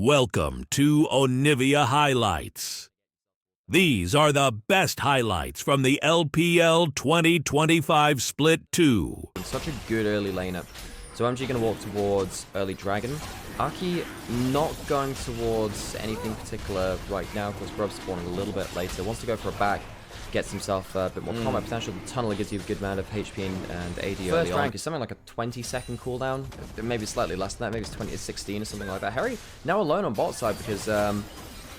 Welcome to Onivia Highlights. These are the best highlights from the LPL 2025 Split 2. Such a good early laner. So OMG going to walk towards early Dragon. Aki not going towards anything particular right now because Grub's spawning a little bit later. Wants to go for a back. Gets himself a bit more combat potential. The Tunneler gives you a good amount of HP and AD early on. First rank is something like a 20-second cooldown. Maybe slightly less than that. Maybe it's 20 to 16 or something like that. Harry now alone on bot side because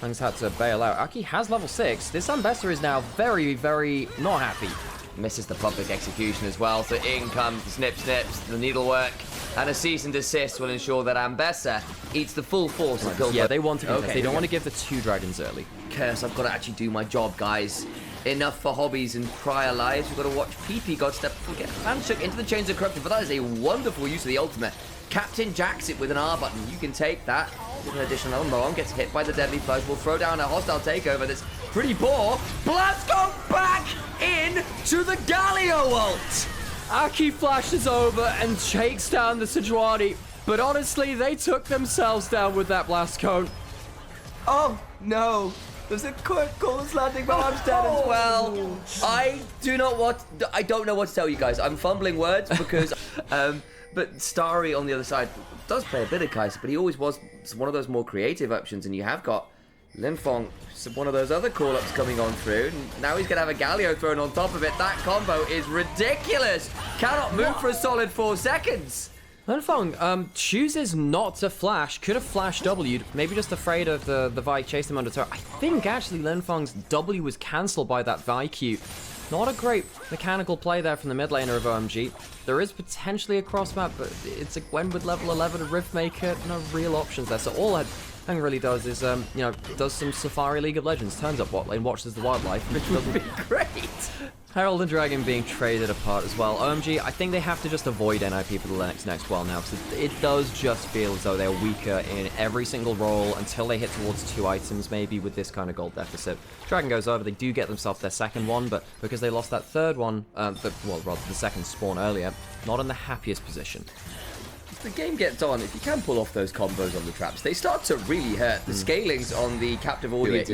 Hang's had to bail out. Aki has level 6. This Ambessa is now very, very not happy. Misses the public execution as well, so in comes the snips, the needlework, and a cease and desist will ensure that Ambessa eats the full force of Gilbert. Yeah, they want to contest. They don't want to give the 2 dragons early. Curse, I've got to actually do my job, guys. Enough for hobbies and prior lives. We've got to watch PP God step and get handshook into the chains of corruption, but that is a wonderful use of the ultimate. Captain jacks it with an R button. You can take that. Give an additional element. Moam gets hit by the deadly flush. We'll throw down a hostile takeover that's pretty poor. Blast go back in to the Galio ult. Aki flashes over and shakes down the Sejuani, but honestly, they took themselves down with that blast cone. Oh, no. There's a quick coolest landing, but I'm dead as well. I don't know what to tell you guys. I'm fumbling words because, but Starry on the other side does play a bit of Kai'Sa, but he always was one of those more creative options, and you have got Linfong, one of those other call-ups coming on through. And now he's going to have a Galio thrown on top of it. That combo is ridiculous. Cannot move for a solid 4 seconds. Linfong chooses not to flash. Could have flash W'd. Maybe just afraid of the Vi chased him under turret. I think actually Linfong's W was cancelled by that Vi Q. Not a great mechanical play there from the mid laner of OMG. There is potentially a cross map, but it's a Gwen with level 11, a Riftmaker, no real options there. So all Hang really does is, does some Safari League of Legends, turns up bot lane, watches the wildlife, which would be great. Herald and Dragon being traded apart as well. OMG, I think they have to just avoid NIP for the next while now, because it does just feel as though they're weaker in every single role until they hit towards 2 items, maybe with this kind of gold deficit. Dragon goes over, they do get themselves their second one, but because they lost that third one, the second spawn earlier, not in the happiest position. The game gets on, if you can pull off those combos on the traps, they start to really hurt. The scalings on the captive audience,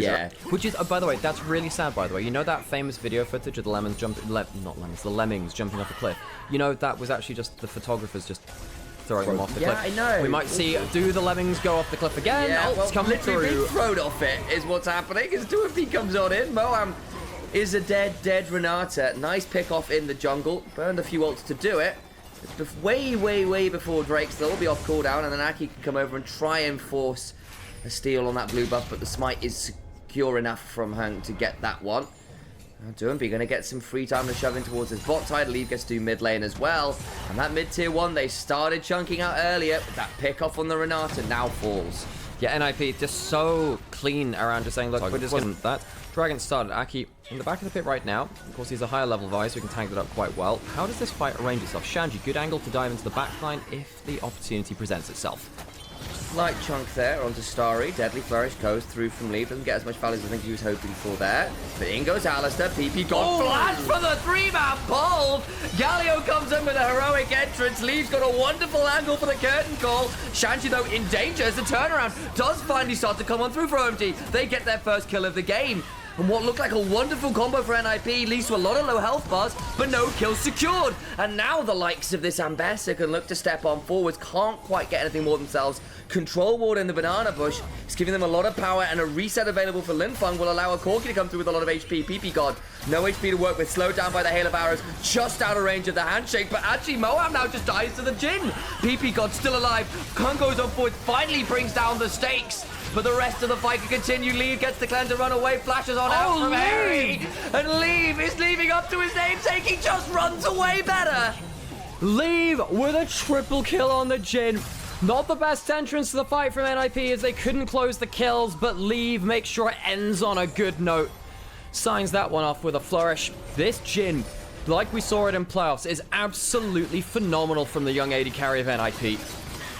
Which is, by the way, that's really sad, by the way. You know that famous video footage of the lemmings the lemmings jumping off a cliff? You know, that was actually just the photographers just throwing them off the cliff. Yeah, I know. We might see, do the lemmings go off the cliff again? Yeah, Ult's coming literally through. being thrown off it is what's happening, as 2FP comes on in. Moam is a dead Renata. Nice pick off in the jungle. Burned a few ults to do it. It's way before Drake's. They'll all be off cooldown, and then Aki can come over and try and force a steal on that blue buff, but the smite is secure enough from Hang to get that one. Doomby going to get some free time to shove in towards his bot side. Leave gets to do mid lane as well. And that mid tier 1 they started chunking out earlier, but that pick off on the Renata now falls. Yeah, NIP just so clean around just saying, look, we're just going to that. Dragon started. Aki in the back of the pit right now. Of course, he's a higher level Vi, so we can tank that up quite well. How does this fight arrange itself? Shanji, good angle to dive into the backline if the opportunity presents itself. Slight chunk there onto Starry. Deadly Flourish goes through from Leaf. Doesn't get as much value as I think he was hoping for there. But in goes Alistair. PP got flashed for the 3-man pull. Galio comes in with a heroic entrance. Leaf's got a wonderful angle for the curtain call. Shanji, though, in danger as the turnaround does finally start to come on through for OMG. They get their first kill of the game. And what looked like a wonderful combo for NIP leads to a lot of low health bars, but no kills secured. And now the likes of this Ambessa can look to step on forwards, can't quite get anything more themselves. Control ward in the banana bush is giving them a lot of power, and a reset available for Linfong will allow a Corki to come through with a lot of HP. PP God, no HP to work with, slowed down by the hail of arrows, just out of range of the handshake, but actually Moam now just dies to the Jhin. PP God still alive, Khan goes on forward, finally brings down the stakes. But the rest of the fight can continue. Leave gets the clan to run away, flashes on out from Harry. And Leave is leaving up to his namesake. He just runs away better. Leave with a triple kill on the Jhin. Not the best entrance to the fight from NIP as they couldn't close the kills, but Leave makes sure it ends on a good note. Signs that one off with a flourish. This Jhin, like we saw it in playoffs, is absolutely phenomenal from the young AD carry of NIP.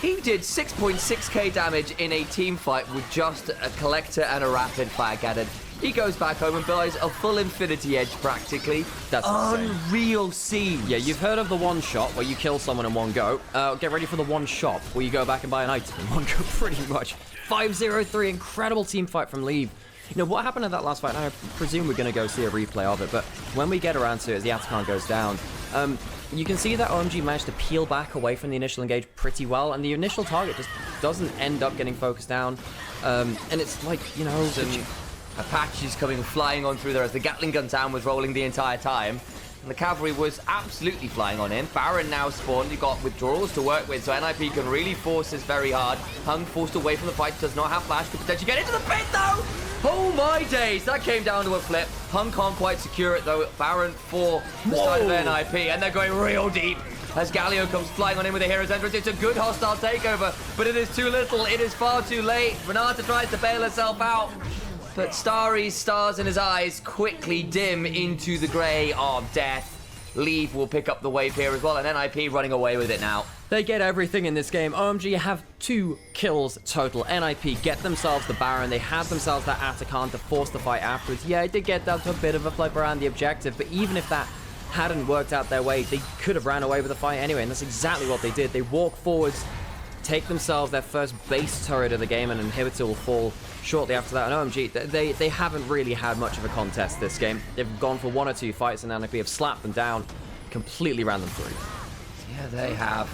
He did 6.6k damage in a team fight with just a collector and a rapid fire cannon. He goes back home and buys a full Infinity Edge, practically. That's insane. Unreal scene. Yeah, you've heard of the one shot where you kill someone in one go. Get ready for the one shot where you go back and buy an item in one go, pretty much. 5-0-3, incredible team fight from Leave. You know, what happened in that last fight, and I presume we're going to go see a replay of it, but when we get around to it, as the Atacon goes down, you can see that OMG managed to peel back away from the initial engage pretty well, and the initial target just doesn't end up getting focused down. And it's like, you know... Apaches coming flying on through there as the Gatling gun sound was rolling the entire time. And the cavalry was absolutely flying on in. Baron now spawned. You've got withdrawals to work with, so NIP can really force this very hard. Hung forced away from the fight, does not have flash, could potentially get into the pit though! Oh my days, that came down to a flip. Hung can't quite secure it though. Baron for the side of NIP, and they're going real deep. As Galio comes flying on in with a hero's entrance, it's a good hostile takeover, but it is too little, it is far too late. Renata tries to bail herself out, but Starry's stars in his eyes quickly dim into the grey of death. Leave will pick up the wave here as well, and NIP running away with it now. They get everything in this game. OMG have 2 kills total. NIP get themselves the Baron. They had themselves that Atacon to force the fight afterwards. Yeah, it did get down to a bit of a flip around the objective, but even if that hadn't worked out their way, they could have ran away with the fight anyway, and that's exactly what they did. They walk forwards, take themselves their first base turret of the game, and Inhibitor will fall shortly after that. And OMG, they haven't really had much of a contest this game. They've gone for 1 or 2 fights, and NIP have slapped them down, completely ran them through. Yeah, they have.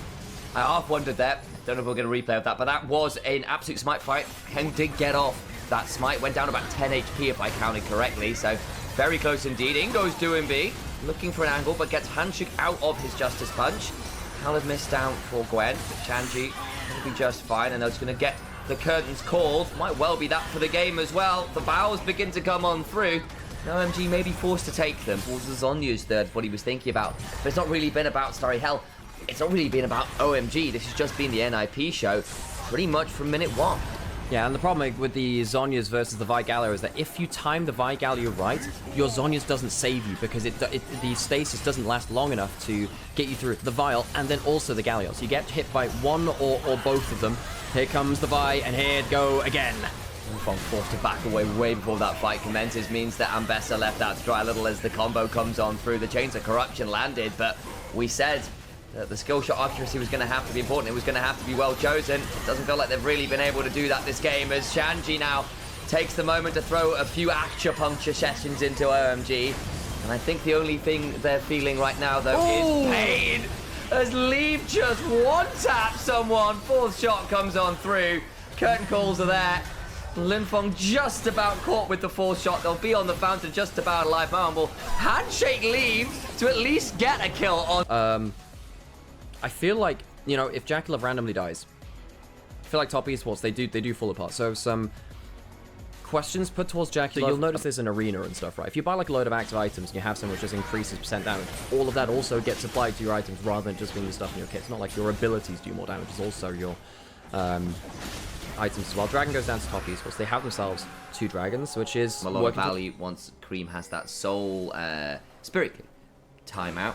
I half wondered that. Don't know if we're going to replay of that, but that was an absolute smite fight. Heng did get off. That smite went down about 10 HP if I counted correctly, so very close indeed. In goes Doinby, looking for an angle, but gets Hanshik out of his Justice Punch. Khaled missed down for Gwen, but Chanji will be just fine, and they're just going to get the curtains called. Might well be that for the game as well. The bows begin to come on through. Now OMG may be forced to take them. Towards the Zonya's third, what he was thinking about. But it's not really been about Starry Hell. It's not really been about OMG. This has just been the NIP show pretty much from minute 1. Yeah, and the problem with the Zonyas versus the Vi Galio is that if you time the Vi Galio right, your Zonyas doesn't save you because the stasis doesn't last long enough to get you through the Vial and then also the Galio. So you get hit by one or both of them. Here comes the Vi, and here it go again. From forced to back away way before that fight commences means that Ambessa left out to dry a little as the combo comes on through. The Chains of Corruption landed, but we said that the skill shot accuracy was going to have to be important. It was going to have to be well chosen. It doesn't feel like they've really been able to do that this game as Shanji now takes the moment to throw a few acupuncture sessions into OMG. And I think the only thing they're feeling right now, though, is pain. As Leave just one-tap someone. 4th shot comes on through. Curtain calls are there. Linfeng just about caught with the 4th shot. They'll be on the fountain just about alive. Marble handshake Leave to at least get a kill on... I feel like, you know, if JackeyLove randomly dies, I feel like top esports, they do fall apart. So some questions put towards JackeyLove. So you'll notice there's an arena and stuff, right? If you buy like a load of active items and you have some which just increases percent damage, all of that also gets applied to your items rather than just being the stuff in your kit. It's not like your abilities do more damage, it's also your items as well. Dragon goes down to top esports. They have themselves 2 dragons, which is... Malone Valley, once Cream has that soul spirit timeout.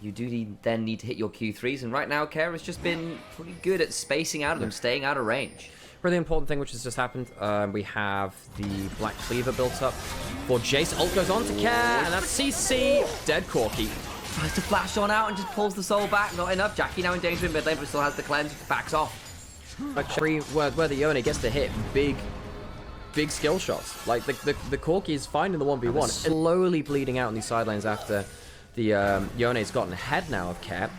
You do then need to hit your Q3s, and right now Kara has just been pretty good at spacing out of them, staying out of range. Really important thing which has just happened, we have the Black Cleaver built up for Jace. Ult goes on to Kara, and that's CC. Dead Corky. Tries to flash on out and just pulls the soul back. Not enough. Jackie now in danger in mid lane, but still has the cleanse. Backs off. Actually, where the Yone gets to hit big skill shots. Like, the Corky is fine in the 1v1. Slowly bleeding out on these side lanes after... The Yone's gotten ahead now of Cap.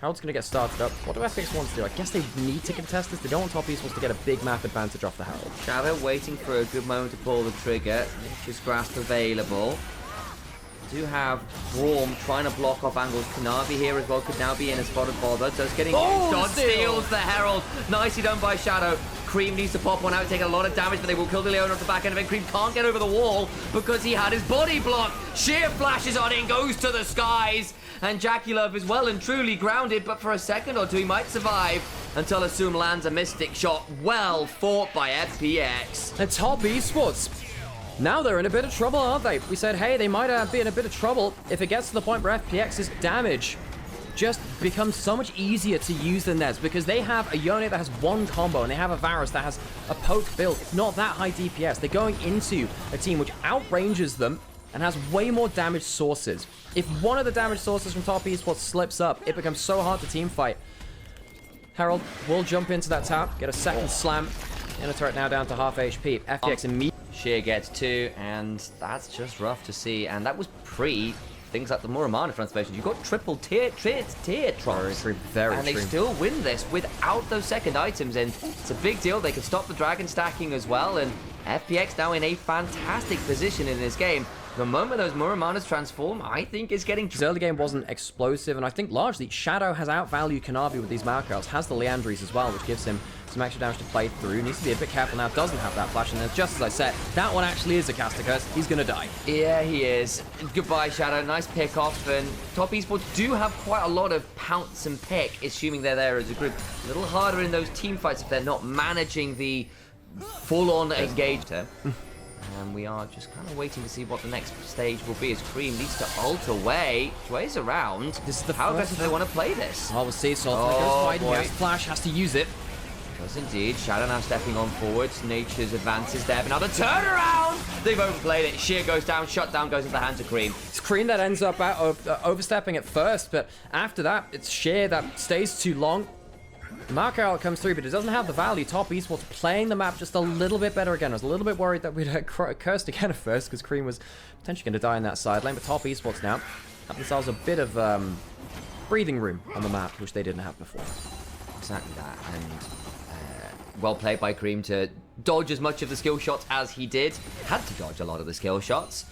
Harold's going to get started up. What do FPX want to do? I guess they need to contest this. They don't want top esports to get a big map advantage off the Harold. Shadow waiting for a good moment to pull the trigger. Nature's Grasp available. Do have Braum trying to block off angles. Kanavi here as well could now be in a spot of bother. So it's getting dodge steals the Herald. Nicely done by Shadow. Cream needs to pop one out, take a lot of damage, but they will kill the Leona off the back end of it. Cream can't get over the wall because he had his body blocked. Sheer flashes on in, goes to the skies. And JackeyLove is well and truly grounded, but for a second or two he might survive until Assume lands a Mystic shot. Well fought by FPX. And top esports. Now they're in a bit of trouble, aren't they? We said, hey, they might be in a bit of trouble if it gets to the point where FPX's damage just becomes so much easier to use than theirs, because they have a Yone that has 1 combo and they have a Varus that has a poke build. It's not that high DPS. They're going into a team which outranges them and has way more damage sources. If one of the damage sources from top esports slips up, it becomes so hard to team fight. Herald will jump into that tap, get a second slam. Inner turret now down to half HP. FPX immediately. Sheer gets 2, and that's just rough to see. And that was pre things like the Muramana transformation. You've got triple tier drops. Very and they still win this without those second items. And it's a big deal. They can stop the dragon stacking as well. And FPX now in a fantastic position in this game. The moment those Muramanas transform, I think is getting... His early game wasn't explosive, and I think largely Shadow has outvalued Kanavi with these Malkals, has the Leandries as well, which gives him some extra damage to play through. Needs to be a bit careful now, doesn't have that flash, and then just as I said, that one actually is a caster curse. He's gonna die. Yeah, he is. Goodbye, Shadow. Nice pick off, and Top Esports do have quite a lot of pounce and pick, assuming they're there as a group. A little harder in those team fights if they're not managing the full-on engagement. And we are just kind of waiting to see what the next stage will be as Cream needs to ult away. Sway's around. This is the How aggressive do they want to play this? Oh, we'll see. So goes wide. He has flash, has to use it. Does indeed. Shadow now stepping on forwards. Nature's advances there. But now the turnaround! They've overplayed it. Sheer goes down. Shutdown goes into the hands of Cream. It's Cream that ends up overstepping at first, but after that, it's Sheer that stays too long. Markout comes through, but it doesn't have the value. Top Esports playing the map just a little bit better again. I was a little bit worried that we'd cursed again at first, because Cream was potentially going to die in that side lane, but Top Esports now have themselves a bit of breathing room on the map, which they didn't have before. Exactly that, and well played by Cream to dodge as much of the skill shots as he did. Had to dodge a lot of the skill shots.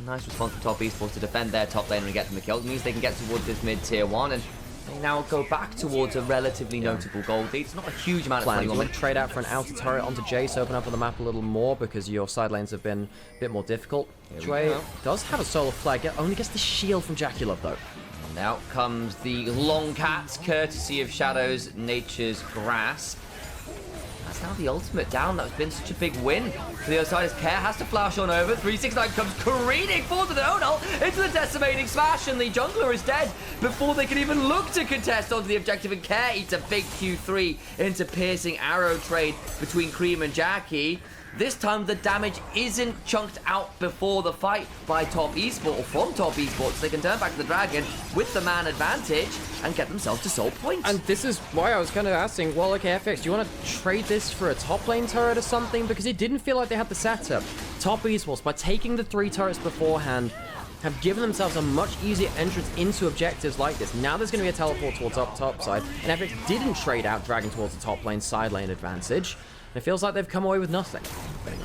Nice response from Top Esports to defend their top lane and get them the kill. It means they can get towards this mid-tier 1, and they now go back towards a relatively notable gold lead. It's not a huge amount of 21. You want to trade out for an outer turret onto Jace, open up on the map a little more because your side lanes have been a bit more difficult. Jway does have a solar flag, only gets the shield from Jackie Love though. And out comes the long cats, courtesy of Shadow's Nature's Grasp. That's now the ultimate down. That's been such a big win for the other side as Care has to flash on over. 369 comes careening forward to the no into the decimating smash, and the jungler is dead before they can even look to contest onto the objective, and Care eats a big Q3 into piercing arrow trade between Cream and Jackie. This time the damage isn't chunked out before the fight by Top Esports, or from Top Esports, so they can turn back to the Dragon with the man advantage and get themselves to soul point. And this is why I was kind of asking, well, okay, FX, do you want to trade this for a top lane turret or something? Because it didn't feel like they had the setup. Top Esports, by taking the 3 turrets beforehand, have given themselves a much easier entrance into objectives like this. Now there's going to be a teleport towards up top side, and FX didn't trade out Dragon towards the top lane side lane advantage. It feels like they've come away with nothing.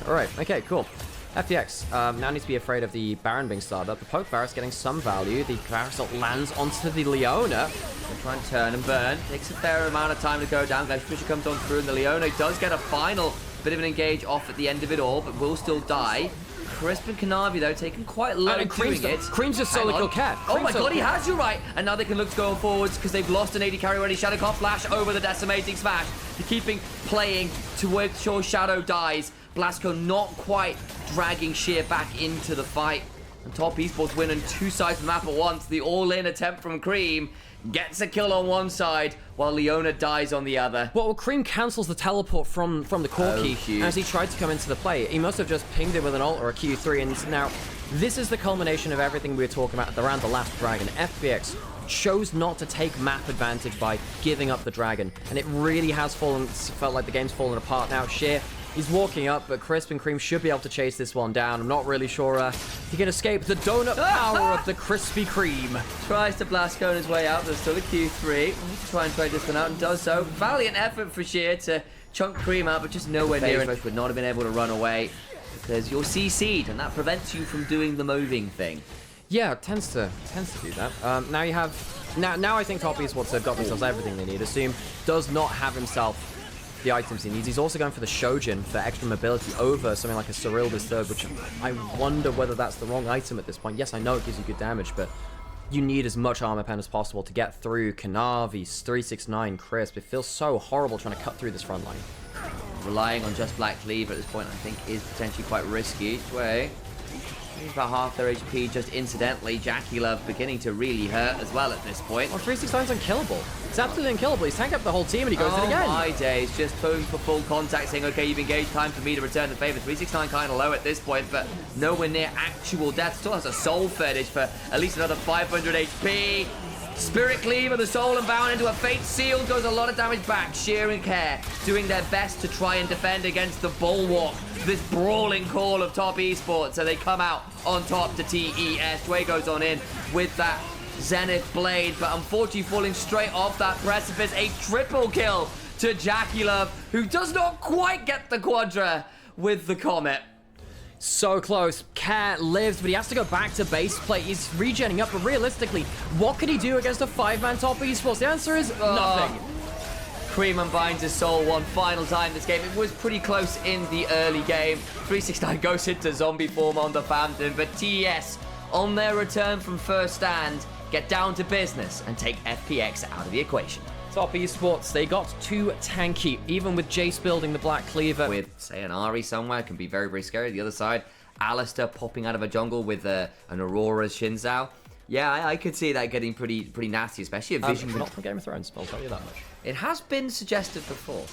Alright, okay, cool. FPX now needs to be afraid of the Baron being started up. The Poke Varus getting some value. The Varus lands onto the Leona. They try and turn and burn. Takes a fair amount of time to go down. Glenn Fisher comes on through, and the Leona does get a final bit of an engage off at the end of it all, but will still die. Crisp and Kanavi, though, taking quite low and doing it. Cream's just solo kill Cat. Oh my god, he has you right. And now they can look to go forwards because they've lost an AD carry already. Shadow can't flash over the decimating smash. They're keeping playing to make sure Shadow dies. Blasco not quite dragging Sheer back into the fight. And Top Esports win on 2 sides of the map at once. The all-in attempt from Cream gets a kill on one side while Leona dies on the other. Well, Cream cancels the teleport from the Corki as he tried to come into the play. He must have just pinged it with an ult or a Q3, and now this is the culmination of everything we were talking about around the last Dragon. FPX chose not to take map advantage by giving up the Dragon, and it really has felt like the game's fallen apart now. Sheer, he's walking up, but Crisp and Cream should be able to chase this one down. I'm not really sure he can escape the donut power of the Crispy Cream. Tries to Blasco on his way out. There's still a Q3. We need to try and trade this one out, and does so. Valiant effort for Sheer to chunk Cream out, but just nowhere near it. Would not have been able to run away because you're CC'd, and that prevents you from doing the moving thing. Yeah, it tends to do that. Now you have... Now I think Top Esports have got themselves everything they need. Assume does not have himself the items he needs. He's also going for the Shojin for extra mobility over something like a Cyrilda's Third, which I wonder whether that's the wrong item at this point. Yes, I know it gives you good damage, but you need as much armor pen as possible to get through Kanavi, 369, Crisp. It feels so horrible trying to cut through this front line. Relying on just Black Cleaver at this point, I think, is potentially quite risky. Each way. About half their HP just incidentally. Jackie Love beginning to really hurt as well at this point. Well, 369's unkillable. It's absolutely unkillable. He's tanked up the whole team and he goes in again. Oh my days, just going for full contact, saying, okay, you've engaged, time for me to return the favor. 369 kind of low at this point, but nowhere near actual death. Still has a soul fetish for at least another 500 HP. Spirit Cleaver, the Soul Unbound into a Fate Seal, goes a lot of damage back. Sheer and Care doing their best to try and defend against the bulwark, this brawling call of top esports. So they come out on top to TES. Dway goes on in with that Zenith Blade, but unfortunately falling straight off that precipice. A triple kill to Jackie Love, who does not quite get the Quadra with the Comet. So close. Cat lives, but he has to go back to base plate. He's regenning up, but realistically, what could he do against a 5-man top esports? The answer is nothing. Cream unbinds his soul one final time this game. It was pretty close in the early game. 369 goes into zombie form on the Phantom, but TES, on their return from first stand, get down to business and take FPX out of the equation. Top esports, they got too tanky, even with Jace building the Black Cleaver. With, say, an Ari somewhere, can be very, very scary. The other side, Alistair popping out of a jungle with an Aurora's Shinzao. Yeah, I could see that getting pretty nasty, especially a vision. Not from Game of Thrones, I'll tell you that much. It has been suggested before.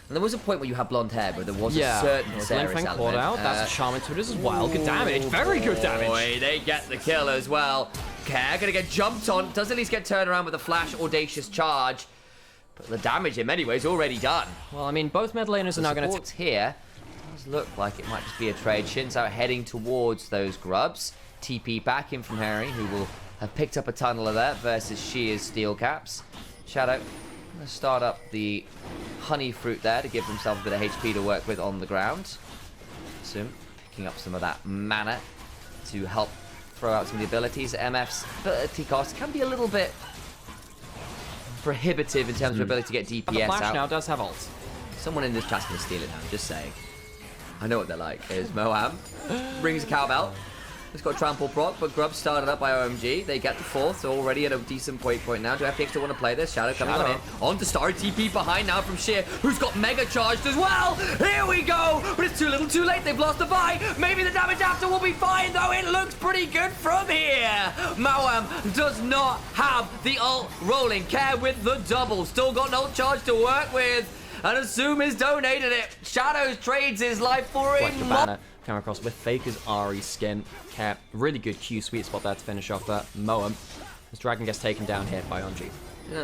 And there was a point where you had blonde hair, but there was a certain Ceres element. Caught out. That's a charm into it as well. Good damage. Very good damage. Boy, they get the kill as well. Care gonna get jumped on. Does at least get turned around with a flash audacious charge. But the damage in many ways already done. Well, I mean, both mid laners are now going to... here. Does look like it might just be a trade. Shinzao heading towards those grubs. TP back in from Harry, who will have picked up a tunneler there versus Shear's steel caps. Shadow going to start up the honey fruit there to give himself a bit of HP to work with on the ground. Soon picking up some of that mana to help throw out some of the abilities. MF's ability cost can be a little bit prohibitive in terms of ability to get DPS Flash out. now does have ult. Someone in this chat's going to steal it now, just saying. I know what they're like. Here's Moham. Brings a cowbell. It's got trample proc, but Grub started up by OMG. They get the fourth, so already at a decent point now. Do FPX still want to play this? Shadow coming on in. On to Starry, TP behind now from Sheer, who's got mega charged as well. Here we go, but it's too little too late. They've lost the buy. Maybe the damage after will be fine, though. It looks pretty good from here. Mawam does not have the ult rolling. Care with the double. Still got an ult charge to work with. And Assume has donated it. Shadows trades his life for a come across with Faker's Ari skin. Cap, really good Q sweet spot there to finish off that. Moam. This dragon gets taken down here by OMG.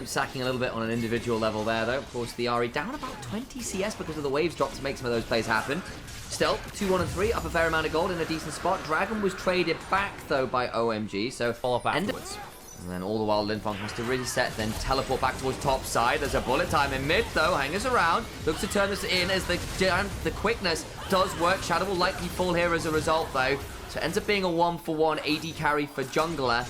Sacking a little bit on an individual level there, though. Of course, the Ari down about 20 CS because of the waves drop to make some of those plays happen. Still, 2, 1, and 3, up a fair amount of gold in a decent spot. Dragon was traded back, though, by OMG, so follow up afterwards. And then all the while, Linfong has to reset, then teleport back towards top side. There's a bullet time in mid, though. Hangers around. Looks to turn this in as the quickness does work. Shadow will likely fall here as a result, though. So it ends up being a 1-for-1 AD carry for jungler.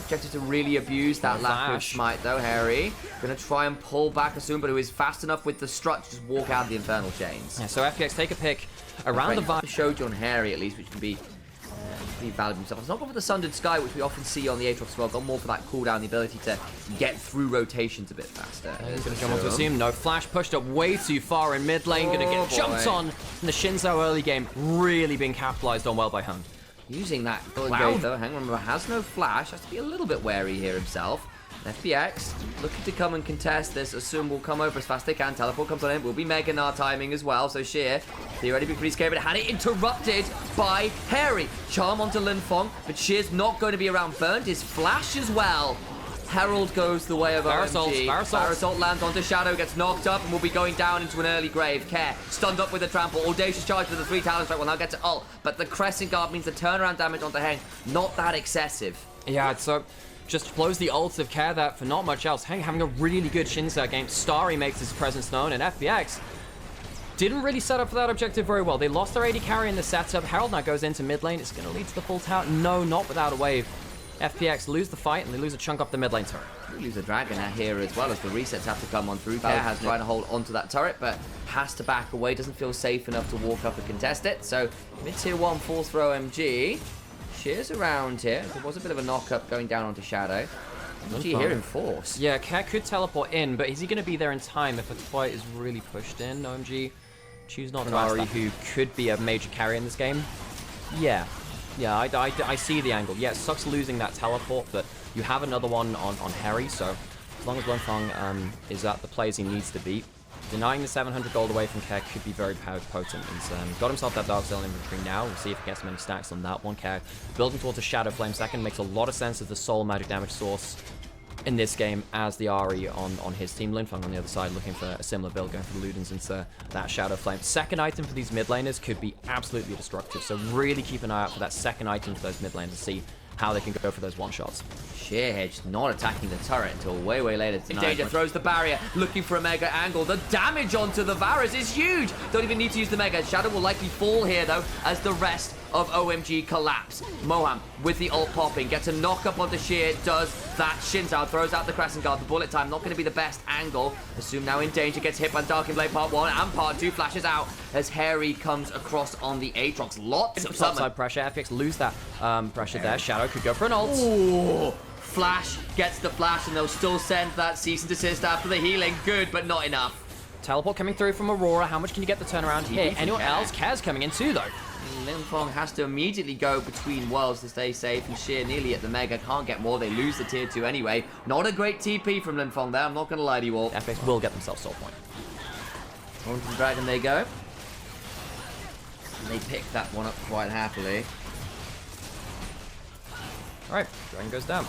Objective to really abuse that lack of smite, though. Harry gonna try and pull back Assume, but who is fast enough with the strut to just walk out of the Infernal Chains. Yeah, so FPX take a pick around the vibe. Showed you on Harry, at least, which can be pretty valid himself. It's not gone for the Sundered Sky, which we often see on the Aatrox as well. Gone more for that cooldown, the ability to get through rotations a bit faster. He's going to jump onto Assume. No flash, pushed up way too far in mid lane. Going to get jumped on in the Shinzao early game. Really being capitalized on well by Hung. Using that Golden though. Hang on, remember, has no flash. Has to be a little bit wary here himself. FPX looking to come and contest this. Assume will come over as fast as they can. Teleport comes on in. Will be Mega Gnar timing as well. So Sheer, theoretically pretty scary, but had it interrupted by Harry. Charm onto Linfong, but Sheer's not going to be around. Burned his flash as well. Herald goes the way of OMG. Parasol lands onto Shadow, gets knocked up, and will be going down into an early grave. Care stunned up with a trample. Audacious charge with the 3 talents. Right, will now get to ult, but the Crescent Guard means the turnaround damage onto Heng not that excessive. Yeah, so just blows the ult of Care that for not much else. Heng having a really good Shinzao game. Starry makes his presence known, and FPX didn't really set up for that objective very well. They lost their AD carry in the setup. Herald now goes into mid lane. It's going to lead to the full tower. No, not without a wave. FPX lose the fight, and they lose a chunk off the mid lane turret. They lose a dragon out here as well, as the resets have to come on through. Care has trying to hold onto that turret, but has to back away. Doesn't feel safe enough to walk up and contest it. So mid-tier 1 falls for OMG. Shears around here. There was a bit of a knock-up going down onto Shadow. OMG here in force. Yeah, Care could teleport in, but is he going to be there in time if a fight is really pushed in? OMG choose not Ari, who could be a major carry in this game. Yeah, I see the angle. Yeah, it sucks losing that teleport, but you have another one on Harry, so as long as Lunfeng is at the plays he needs to beat, denying the 700 gold away from Care could be very potent. He's got himself that Dark Zone inventory now. We'll see if he gets many stacks on that one. Care building towards a Shadow Flame second makes a lot of sense as the sole magic damage source. in this game as the Ahri on his team. Linfeng on the other side looking for a similar build, going for the Ludens into that Shadow Flame. Second item for these mid laners could be absolutely destructive, so really keep an eye out for that second item for those mid laners to see how they can go for those one-shots. Sheerhedge not attacking the turret until way later tonight. Danger throws the barrier, looking for a mega angle. The damage onto the Varus is huge. Don't even need to use the mega. Shadow will likely fall here, though, as the rest of OMG collapse. Moham, with the ult popping, gets a knock-up onto Sheer, does that. Shinzao throws out the Crescent Guard. The bullet time not going to be the best angle. Assume now in danger, gets hit by Dark Blade Part 1 and Part 2 flashes out as Harry comes across on the Aatrox. Lots of topside pressure. FPX lose that pressure there. Shadow could go for an ult. Ooh. Flash gets the flash, and they'll still send that cease and desist after the healing. Good, but not enough. Teleport coming through from Aurora. How much can you get the turnaround here? Anyone else? Kaz coming in too, though. Linfeng has to immediately go between worlds to stay safe, and Sheer nearly at the mega. Can't get more. They lose the tier 2 anyway. Not a great TP from Linfeng there. I'm not going to lie to you all. FPX will get themselves soul point. On to the Dragon they go. And they pick that one up quite happily. Alright, Dragon goes down.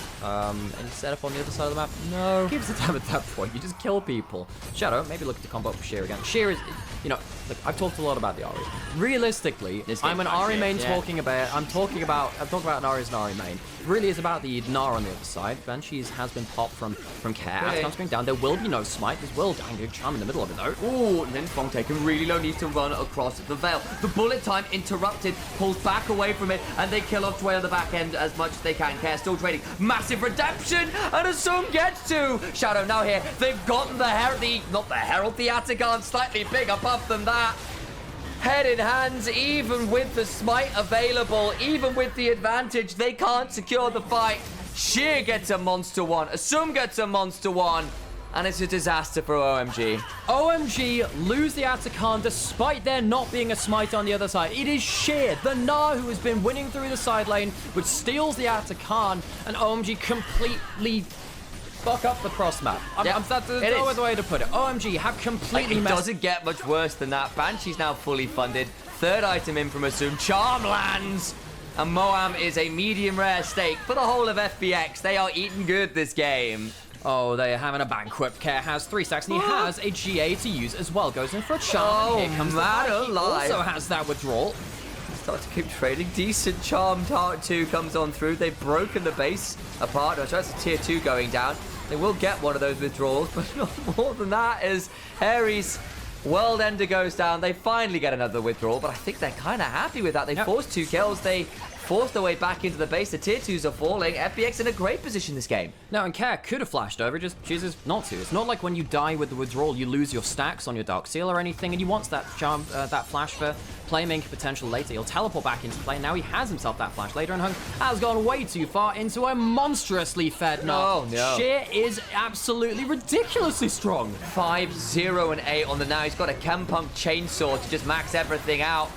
Any setup on the other side of the map? No. Gives a damn at that point. You just kill people. Shadow, maybe looking to combo up with Sheer again. Sheer is, you know, look, I've talked a lot about the Ahri. Realistically, I'm an Ahri main talking about, I'm talking about an Ahri as an Ahri main. It really is about the Gnar on the other side. Banshees has been popped from Care. As comes coming down, there will be no smite. There will Dango Charm in the middle of it though. Ooh, Linfeng taking really low, needs to run across the Veil. The bullet time interrupted, pulls back away from it, and they kill off Dwayne on the back end as much as they can. Care still trading. Massive redemption, and Asum gets to Shadow now here. They've gotten the Herald, not the Herald, the Atagan slightly big above them that. Head in hands, even with the smite available, even with the advantage, they can't secure the fight. Sheer gets a monster one, Asum gets a monster one, and it's a disaster for OMG. OMG lose the Atakan despite there not being a smite on the other side. It is Sheer, the Gnar, who has been winning through the side lane, which steals the Atakan, and OMG completely fuck up the cross map. That's no other way to put it. OMG have completely It doesn't get much worse than that. Banshee's now fully funded. Third item in from Asum. Charm lands. And Moham is a medium rare steak for the whole of FPX. They are eating good this game. Oh, they are having a banquet. Care has 3 stacks, and he has a GA to use as well. Goes in for a charm. Oh, Here comes man the He alive. also has that withdrawal. Start to keep trading. Decent charm. Tart 2 comes on through. They've broken the base apart. So that's a tier 2 going down. They will get one of those withdrawals, but not more than that as Harry's World Ender goes down. They finally get another withdrawal, but I think they're kind of happy with that. They forced 2 kills. They forced their way back into the base. The tier 2s are falling. FPX in a great position this game. Now, and Care could have flashed over, just chooses not to. It's not like when you die with the withdrawal, you lose your stacks on your Dark Seal or anything, and you want that charm, that flash for playmaking potential later. He'll teleport back into play. Now he has himself that flash later, and Hung has gone way too far into a monstrously fed Gnar. Oh, no. Sheer is absolutely ridiculously strong. 5, 0, and 8 on the now. He's got a Chempunk chainsaw to just max everything out.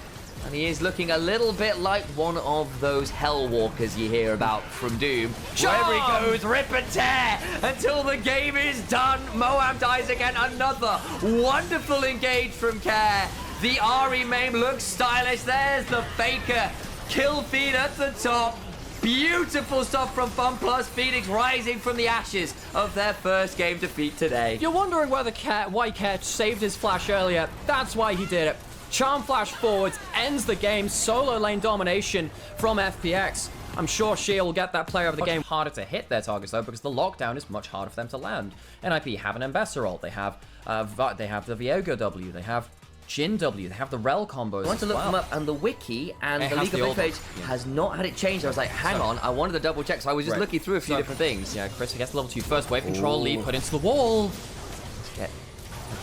And he is looking a little bit like one of those Hellwalkers you hear about from Doom. Wherever he goes, rip and tear until the game is done. Moham dies again. Another wonderful engage from Care. The Ahri main looks stylish. There's the Faker. Kill feed at the top. Beautiful stuff from FunPlus. Phoenix rising from the ashes of their first game defeat today. You're wondering why Care saved his flash earlier. That's why he did it. Charm flash forwards, ends the game, solo lane domination from FPX. I'm sure Sheer will get that player of the game. Harder to hit their targets though, because the lockdown is much harder for them to land. NIP have an Embessa ult, they have the Viego W, they have Jhin W, they have the Rel combos. I want to look them up, and the wiki and the League of Legends page has not had it changed. I was like, hang on, I wanted to double check, so I was just looking through a few different things. Yeah, Chris gets level 2 first wave control, lead put into the wall. Let's get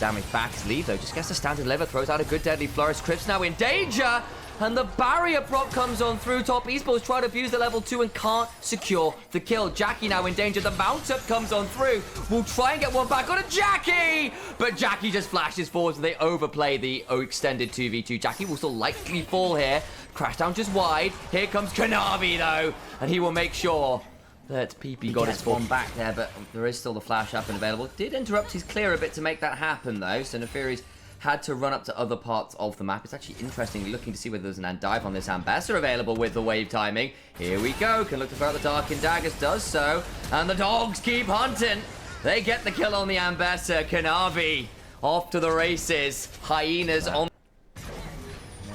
damage back. His lead though just gets a standard lever, throws out a good deadly flourish. Crips now in danger, and the barrier prop comes on through top. Esports try to fuse the level 2 and can't secure the kill. Jackie now in danger. The mount up comes on through. We'll try and get one back on a Jackie, but Jackie just flashes forward, so they overplay the extended 2v2. Jackie will still likely fall here. Crashdown just wide. Here comes Kanavi though, and he will make sure that PP got his one back there, but there is still the flash up and available. Did interrupt his clear a bit to make that happen though, so Neferi's had to run up to other parts of the map. It's actually interesting looking to see whether there's an dive on this Ambassador available with the wave timing. Here we go. Can look to throw out the Dark and Daggers, does so. And the dogs keep hunting. They get the kill on the Ambassador. Kanavi off to the races. Hyenas on.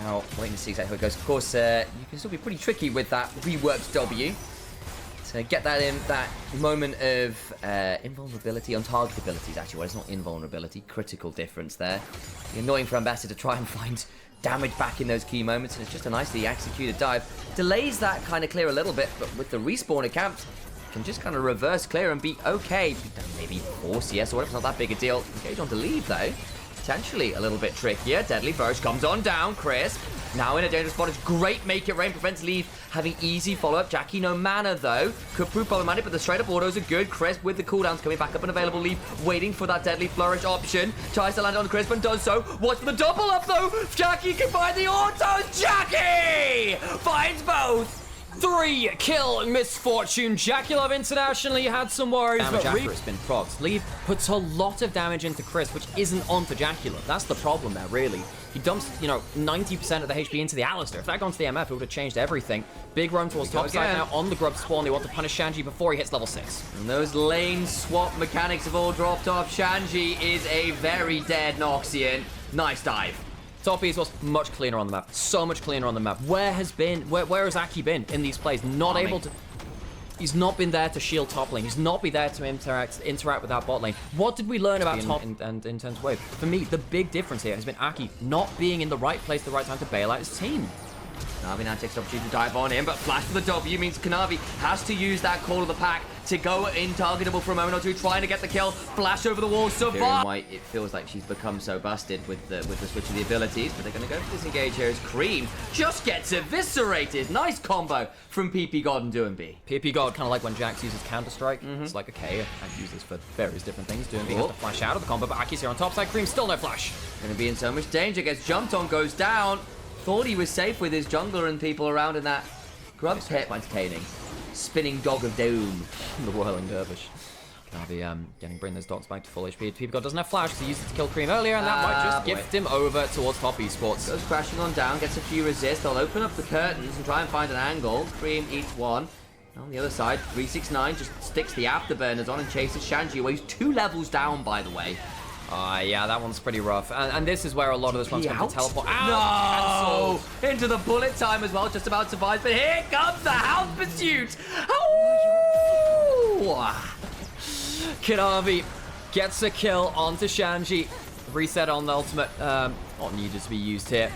Now, waiting to see exactly how it goes. Of course, you can still be pretty tricky with that reworked W. To get that in, that moment of invulnerability, untargetability is actually what it's not invulnerability. Critical difference there. The annoying for Ambassador to try and find damage back in those key moments, and it's just a nicely executed dive. Delays that kind of clear a little bit, but with the respawn account, can just kind of reverse clear and be okay. Maybe 4 CS or whatever, it's not that big a deal. Engage on to leave though. Potentially a little bit trickier. Deadly Flourish comes on down. Crisp now in a dangerous spot. It's great. Make it rain. Prevents Leaf having easy follow-up. Jackie no mana though. Could prove problematic, but the straight-up autos are good. Crisp with the cooldowns coming back up and available. Leaf waiting for that Deadly Flourish option. Tries to land on Crisp and does so. Watch for the double up though. Jackie can find the autos. Jackie finds both. 3 kill misfortune. Jackie internationally had some worries, but after it's been procs. Leaf puts a lot of damage into Chris, which isn't onto Jackie. That's the problem there, really. He dumps, 90% of the HP into the Alistar. If that gone to the MF, it would have changed everything. Big run towards top side now on the Grub spawn. They want to punish Shanji before he hits level 6. And those lane swap mechanics have all dropped off. Shanji is a very dead Noxian. Nice dive. Top East was much cleaner on the map. So much cleaner on the map. Where has Aki been in these plays? Not able to... He's not been there to shield top lane. He's not been there to interact with that bot lane. What did we learn about top and intense wave? For me, the big difference here has been Aki not being in the right place at the right time to bail out his team. Kanavi now takes the opportunity to dive on in, but flash for the W means Kanavi has to use that call of the pack to go intargetable for a moment or two, trying to get the kill. Flash over the wall, survive. Why it feels like she's become so busted with the switch of the abilities, but they're going to go for disengage here as Cream just gets eviscerated. Nice combo from PP God and Doomby. PP God, kind of like when Jax uses Counter-Strike. It's like, okay, I can use this for various different things. Doomby has to flash out of the combo, but Aki's here on top side. Cream still no flash. Going to be in so much danger, gets jumped on, goes down. Thought he was safe with his jungler and people around in that grub pit. Entertaining. Spinning Dog of Doom. The Whirling Dervish. Bring those dogs back to full HP. PP God doesn't have flash, so he used it to kill Cream earlier, and that might just gift him over towards top esports. Goes crashing on down, gets a few resists. They'll open up the curtains and try and find an angle. Cream eats one. On the other side, 369 just sticks the afterburners on and chases Shanji away. He's 2 levels down, by the way. Yeah, that one's pretty rough. And this is where a lot of this one's going to teleport out. No! Cancel. Into the bullet time as well, just about survives. But here comes the hound pursuit. Oh! Kanavi gets a kill onto Shanji. Reset on the ultimate. Not needed to be used here.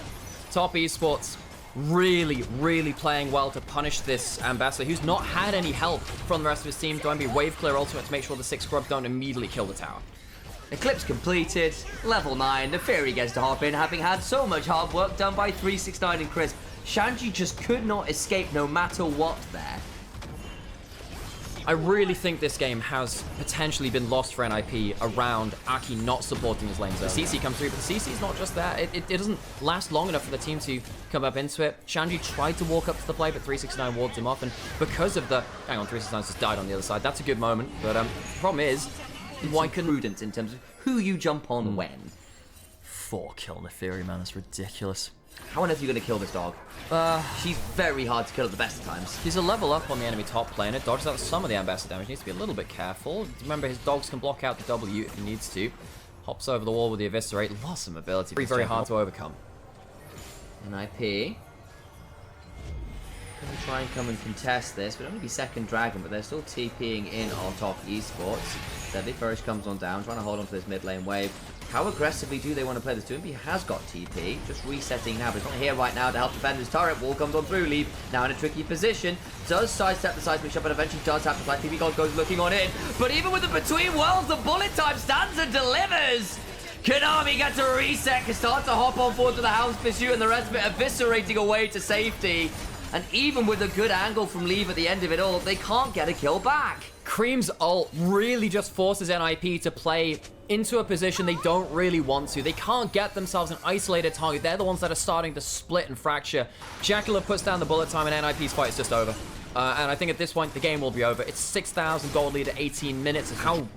Top esports really, really playing well to punish this Ambassador, who's not had any help from the rest of his team. Going to be wave clear ultimate to make sure the 6 scrubs don't immediately kill the tower. Eclipse completed, level 9, the Fury gets to hop in, having had so much hard work done by 369 and Crisp. Shanji just could not escape no matter what there. I really think this game has potentially been lost for NIP around Aki not supporting his lanes. The CC comes through, but the CC is not just there. It doesn't last long enough for the team to come up into it. Shanji tried to walk up to the play, but 369 wards him off, and because of the... Hang on, 369 just died on the other side. That's a good moment, but the problem is... Why couldn't prudence in terms of who you jump on when? 4 kill Neferi, man, that's ridiculous. How on earth are you going to kill this dog? She's very hard to kill at the best of times. He's a level up on the enemy top lane. It dodges out some of the Ambassador damage. Needs to be a little bit careful. Remember, his dogs can block out the W if he needs to. Hops over the wall with the Eviscerate. Lost some ability. Very hard to overcome. NIP. Going to try and come and contest this. Would only be second dragon, but they're still TPing in on top esports. Deadly Flourish comes on down, trying to hold on to this mid lane wave. How aggressively do they want to play this? Doomby has got TP, just resetting now, but he's not here right now to help defend his turret. Wall comes on through, Leave now in a tricky position. Does sidestep the seismic shot, but eventually does have to fly. PP God goes looking on in. But even with the Between Worlds, the bullet time stands and delivers. Kanavi gets a reset, can start to hop on forward to the Hound's Pursuit, and the rest of it eviscerating away to safety. And even with a good angle from Leave at the end of it all, they can't get a kill back. Cream's ult really just forces NIP to play into a position they don't really want to. They can't get themselves an isolated target. They're the ones that are starting to split and fracture. Jackula puts down the bullet time and NIP's fight is just over. And I think at this point, the game will be over. It's 6,000 gold lead at 18 minutes. How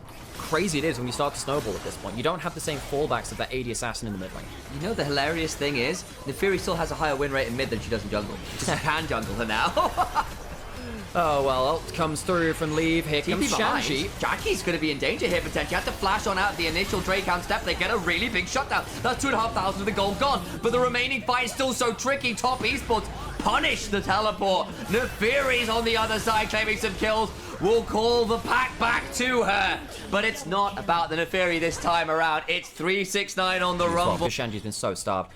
crazy it is when you start to snowball at this point. You don't have the same fallbacks of that AD assassin in the mid lane. You know the hilarious thing is, Neferi still has a higher win rate in mid than she does in jungle. She just can jungle her now. Oh, well, ult comes through from Leave. Here comes Shanji. Jackie's going to be in danger here, potentially. Have to flash on out the initial Drake count step. They get a really big shutdown. That's 2,500 of the gold gone. But the remaining fight is still so tricky. Top Esports punish the teleport. Neferi's on the other side, claiming some kills. Will call the pack back to her. But it's not about the Neferi this time around. It's 369 on the rumble. Shanji's been so starved.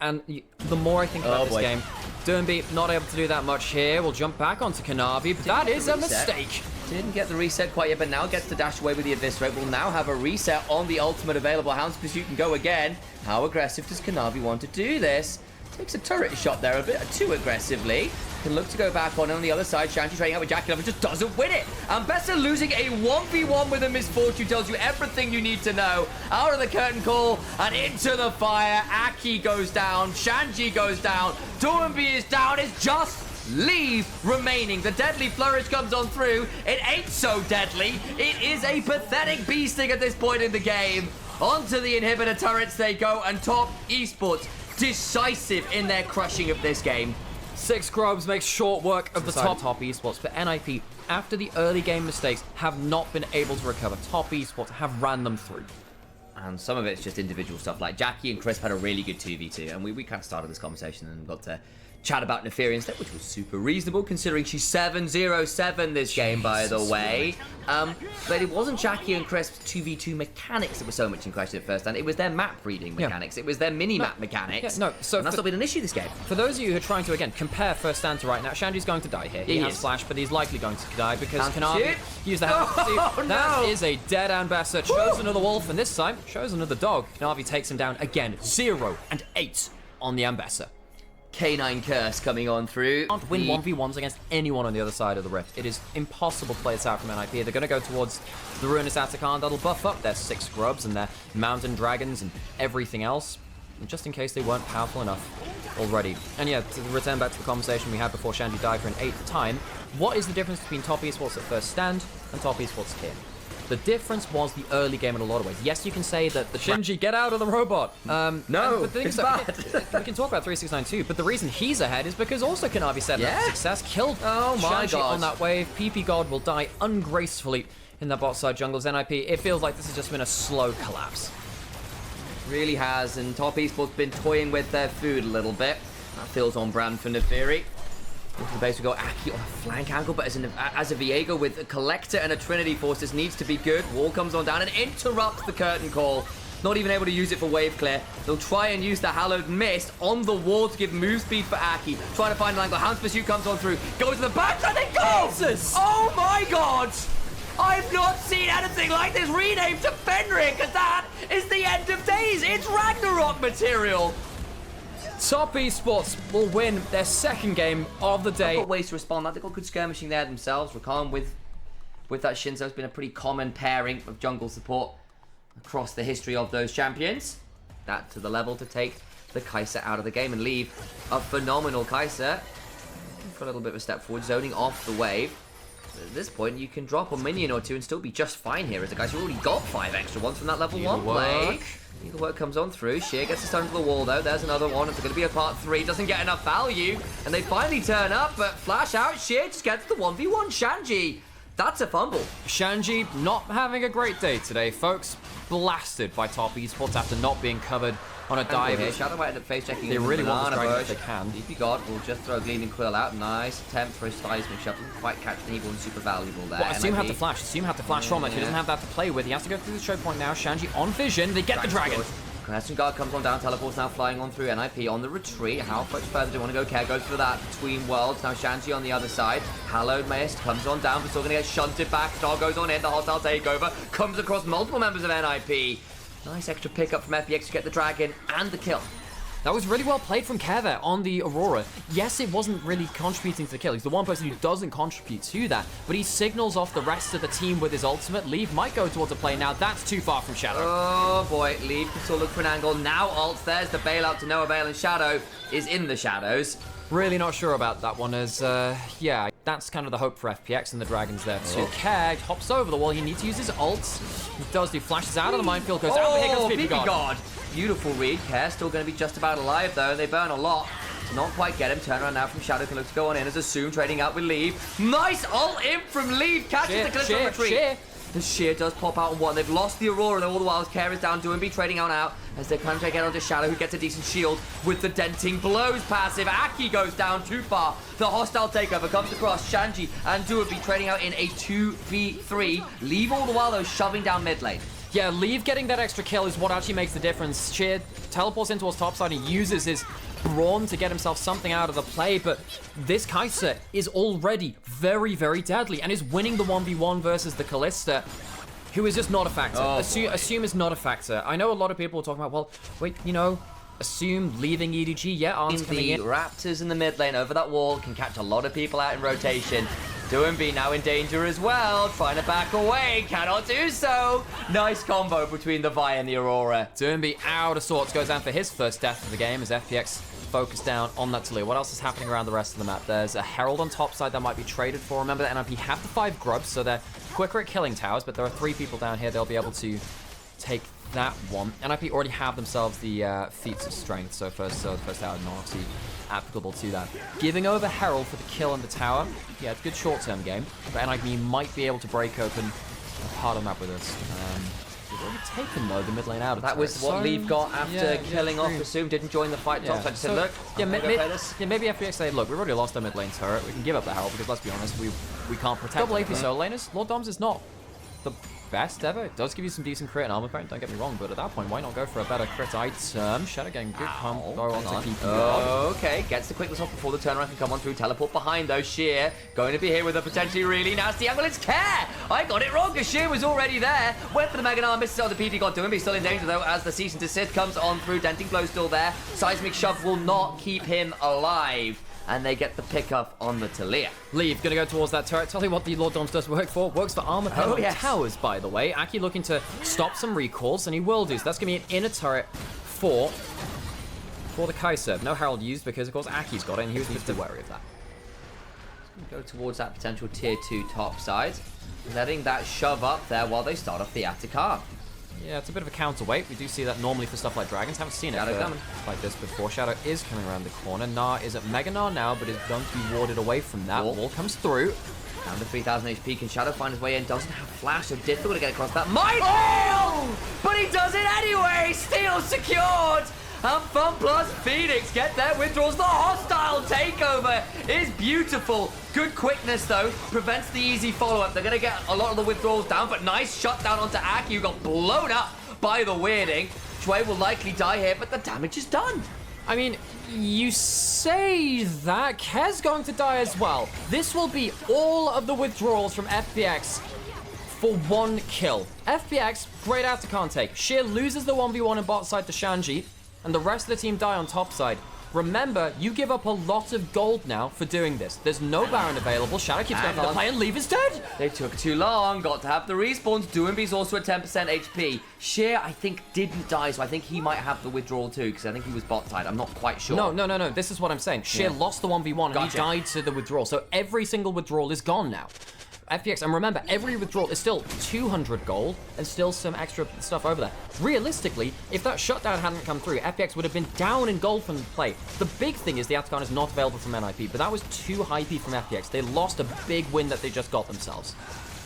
And the more I think about this game, Durnby not able to do that much here. We'll jump back onto Kanavi, but that is a mistake. Didn't get the reset quite yet, but now gets to dash away with the Eviscerate. We'll now have a reset on the ultimate available. Hound's Pursuit can go again. How aggressive does Kanavi want to do this? Takes a turret shot there a bit too aggressively. Can look to go back on the other side. Shanti trading out with Jackie Love, just doesn't win it. And Bessa losing a 1v1 with a misfortune tells you everything you need to know. Out of the curtain call and into the fire. Aki goes down. Shanji goes down. Dornby is down. It's just Leave remaining. The deadly flourish comes on through. It ain't so deadly. It is a pathetic bee sting at this point in the game. Onto the inhibitor turrets they go, and Top Esports decisive in their crushing of this game. 6 Grubs makes short work of the top Esports, but NIP, after the early game mistakes, have not been able to recover. Top Esports have ran them through. And some of it's just individual stuff. Like Jackie and Chris had a really good 2v2, and we kind of started this conversation and got to chat about Neferi instead, which was super reasonable considering she's 7-0-7 this game, by the way. But it wasn't Jackie and Crisp's 2v2 mechanics that were so much in question at first, and it was their map reading mechanics. It was their mini-map mechanics. So and that's not been an issue this game. For those of you who are trying to, again, compare first stand to right now, Shanji's going to die here. He has flash, but he's likely going to die because Kanavi used the hand. That is a dead Ambassador. Chose another wolf, and this time, chose another dog. Kanavi takes him down again. 0 and 8 on the Ambassador. K9 Curse coming on through. Can't win 1v1s against anyone on the other side of the rift. It is impossible to play this out from NIP. They're going to go towards the Ruinous Atakan. That'll buff up their 6 Grubs and their Mountain Dragons and everything else, just in case they weren't powerful enough already. And yeah, to return back to the conversation we had before Shanji died for an 8th time, what is the difference between Top Esports at first stand and Top Esports here? The difference was the early game in a lot of ways. Yes, you can say that the Shinji, get out of the robot. No, it's bad. We can talk about 369 too, but the reason he's ahead is because also Kanavi set up success, killed Shanji on that wave. PP God will die ungracefully in that bot side jungle's NIP. It feels like this has just been a slow collapse. Really has, and Top Esports been toying with their food a little bit. That feels on brand for Neferi. Into the base we go Aki on a flank angle, but as a Viego with a Collector and a Trinity Force, this needs to be good. Wall comes on down and interrupts the curtain call. Not even able to use it for wave clear. They'll try and use the Hallowed Mist on the wall to give move speed for Aki. Trying to find an angle. Hound's Pursuit comes on through. Goes to the back and they go! Jesus. Oh my god! I've not seen anything like this renamed to Fenrir, because that is the end of days. It's Ragnarok material. Top Esports will win their 2nd game of the day. Got ways to respond. They've got good skirmishing there themselves. Rakan with that Shinzo has been a pretty common pairing of jungle support across the history of those champions. That to the level to take the Kai'Sa out of the game and leave a phenomenal Kai'Sa for a little bit of a step forward, zoning off the wave. At this point, you can drop a minion or two and still be just fine here as a guy who already got 5 extra ones from that level 1 play. The work comes on through. Sheer gets the stone to the wall, though. There's another one. It's going to be a part 3. Doesn't get enough value. And they finally turn up, but flash out. Sheer just gets the 1v1. Shanji. That's a fumble. Shanji not having a great day today, folks. Blasted by Top Esports after not being covered on a dive here. Shadow might end up face checking. They really want this dragon if they can. DP God will just throw Gleaming Quill out. Nice attempt for a seismic shot. Doesn't quite catch the evil and super valuable there. Well, Assume have to flash. Assume have to flash from it. He doesn't have that to play with. He has to go through the choke point now. Shanji on vision. They get the dragon. Question Guard comes on down, teleports now flying on through NIP on the retreat. How much further do you want to go? Care goes for that between worlds. Now Shanji on the other side. Hallowed Mist comes on down, but still going to get shunted back. Star goes on in, the hostile takeover comes across multiple members of NIP. Nice extra pickup from FPX to get the dragon and the kill. That was really well played from Care there on the Aurora. Yes, it wasn't really contributing to the kill. He's the one person who doesn't contribute to that, but he signals off the rest of the team with his ultimate. Leave might go towards a play now. That's too far from Shadow. Oh boy, Leave can still look for an angle. Now ults, there's the bailout to no avail, and Shadow is in the shadows. Really not sure about that one as, yeah, that's kind of the hope for FPX and the Dragons there too. Keg hops over the wall. He needs to use his ults. He does do flashes out of the minefield, goes out, but here goes PP God. Beautiful read. Care still going to be just about alive though. They burn a lot. To not quite get him. Turn around now from Shadow. Can look to go on in as Assume trading out with Leave. Nice ult in from Leave. Catches the clip of retreat. The Sheer does pop out on one. They've lost the Aurora though. All the while Care is down. Doinby trading out as they kind of get onto Shadow, who gets a decent shield with the denting blows passive. Aki goes down too far. The hostile takeover comes across. Shanji and Doinby trading out in a 2v3. Leave all the while though shoving down mid lane. Yeah, Leave getting that extra kill is what actually makes the difference. Sheer teleports in towards topside and uses his Brawn to get himself something out of the play, but this Kai'Sa is already very, very deadly and is winning the 1v1 versus the Kalista, who is just not a factor. Assume is not a factor. I know a lot of people are talking about, well, wait, you know, Assume leaving EDG, yeah, Arn's coming in. Raptors in the mid lane over that wall can catch a lot of people out in rotation. Doinby now in danger as well, trying to back away, cannot do so. Nice combo between the Vi and the Aurora. Doinby out of sorts, goes down for his first death of the game as FPX focus down on that Talia. What else is happening around the rest of the map? There's a Herald on top side that might be traded for. Remember that NIP have the 5 grubs, so they're quicker at killing towers, but there are 3 people down here. They'll be able to take that one. NIP already have themselves the feats of strength, so the first tower not obviously applicable to that. Giving over Herald for the kill on the tower. Yeah, it's a good short-term game, but NIP might be able to break open a part of the map with us. We've already taken, though, the mid lane out of that was what Leave got after killing off Assume, didn't join the fight. Top side said, look, maybe FPX say, look, we've already lost our mid lane turret. We can give up the Herald because, let's be honest, we can't protect double AP solo laners. Lord Doms is not the best ever. It does give you some decent crit and armor point, don't get me wrong, but at that point, why not go for a better crit item? Shadow getting good combo onto PP. Okay, gets the quickness off before the turnaround can come on through. Teleport behind though. Sheer going to be here with a potentially really nasty angle. It's Care! I got it wrong because Sheer was already there. Went for the Mega Arm, misses out the PP got to him. He's still in danger though as the cease and desist comes on through. Denting blow still there. Seismic shove will not keep him alive. And they get the pickup on the Talia. Leave, gonna go towards that turret. Tell you what the Lord Doms does work for. Works for armor towers, by the way. Aki looking to stop some recalls, and he will do. So that's gonna be an inner turret for the Kai'Sa. No Herald used because, of course, Aki's got it, and he was just wary of that. Go towards that potential tier 2 top side. Letting that shove up there while they start off the Atacama. Yeah, it's a bit of a counterweight. We do see that normally for stuff like Dragons. Haven't seen it like this before. Shadow is coming around the corner. Gnar is at Mega Gnar now, but is going to be warded away from that. Wall comes through. Down to 3,000 HP. Can Shadow find his way in? Doesn't have flash, so difficult to get across that. Minefield! But he does it anyway! Steal secured! And Fun Plus Phoenix get their withdrawals. The hostile takeover is beautiful. Good quickness, though. Prevents the easy follow-up. They're going to get a lot of the withdrawals down, but nice shutdown onto Aki, who got blown up by the weirding. Chwei will likely die here, but the damage is done. I mean, you say that. Kez going to die as well. This will be all of the withdrawals from FPX for 1 kill. FPX, great after can't take. Sheer loses the 1v1 in bot side to Shanji, and the rest of the team die on top side. Remember, you give up a lot of gold now for doing this. There's no Baron available. Shadow keeps going for the play, and Leave is dead. They took too long. Got to have the respawns. Doinby's also at 10% HP. Sheer, I think, didn't die, so I think he might have the withdrawal too, because I think he was bot side. I'm not quite sure. No. This is what I'm saying. Sheer lost the 1v1, and he died to the withdrawal. So every single withdrawal is gone now. FPX, and remember, every withdrawal is still 200 gold and still some extra stuff over there. Realistically, if that shutdown hadn't come through, FPX would have been down in gold from the play. The big thing is the Atacon is not available from NIP, but that was too high P from FPX. They lost a big win that they just got themselves.